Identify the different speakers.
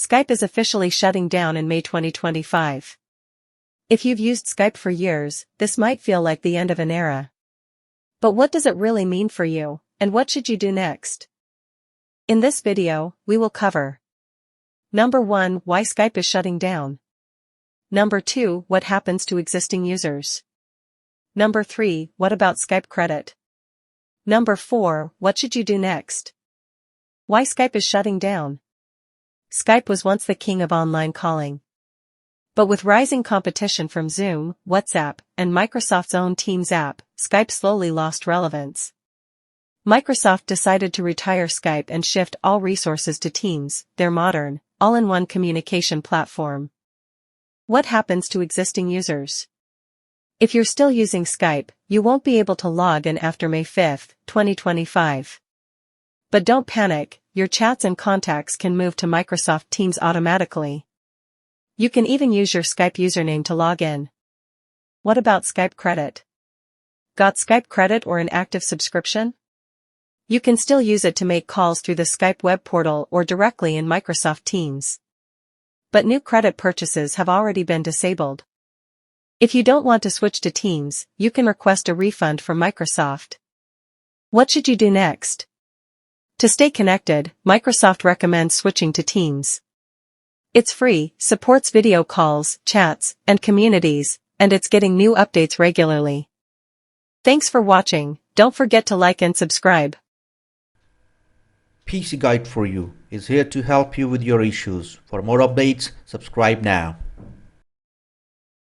Speaker 1: Skype is officially shutting down in May 2025. If you've used Skype for years, this might feel like the end of an era. But what does it really mean for you, and what should you do next? In this video, we will cover Number 1, why Skype is shutting down. Number 2, what happens to existing users. Number 3, what about Skype credit? Number 4, what should you do next? Why Skype is shutting down. Skype was once the king of online calling. But with rising competition from Zoom, WhatsApp, and Microsoft's own Teams app, Skype slowly lost relevance. Microsoft decided to retire Skype and shift all resources to Teams, their modern, all-in-one communication platform. What happens to existing users? If you're still using Skype, you won't be able to log in after May 5, 2025. But don't panic, your chats and contacts can move to Microsoft Teams automatically. You can even use your Skype username to log in. What about Skype credit? Got Skype credit or an active subscription? You can still use it to make calls through the Skype web portal or directly in Microsoft Teams. But new credit purchases have already been disabled. If you don't want to switch to Teams, you can request a refund from Microsoft. What should you do next? To stay connected, Microsoft recommends switching to Teams. It's free, supports video calls, chats, and communities, and it's getting new updates regularly. Thanks for watching. Don't forget to like and subscribe.
Speaker 2: PC Guide for You is here to help you with your issues. For more updates, subscribe now.